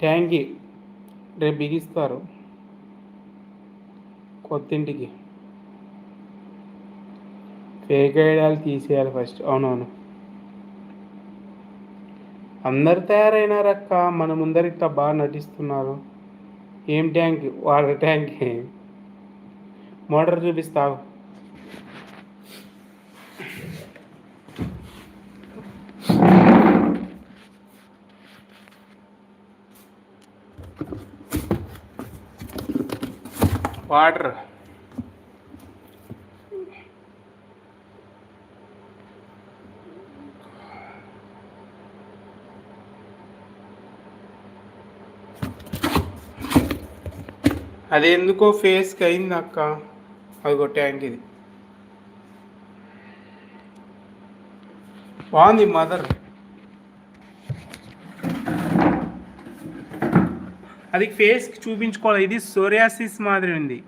ట్యాంకీ రేపు బిగిస్తారు కొత్తింటికి. ఫేక్ ఐడియాలు తీసేయాలి ఫస్ట్. అవునవును, అందరు తయారైనారక్క, మన ముందరిట బాగా నటిస్తున్నారు. ఏం ట్యాంక్? Water tank. మోటార్ చూపిస్తావు. వాటర్ అది ఎందుకో ఫేస్కి అయింది అక్క. అదిగో ట్యాంక్ ఇది బాగుంది. మదర్ అది ఫేస్కి చూపించుకోవాలి. ఇది సోరియాసిస్ మాదిరి ఉంది.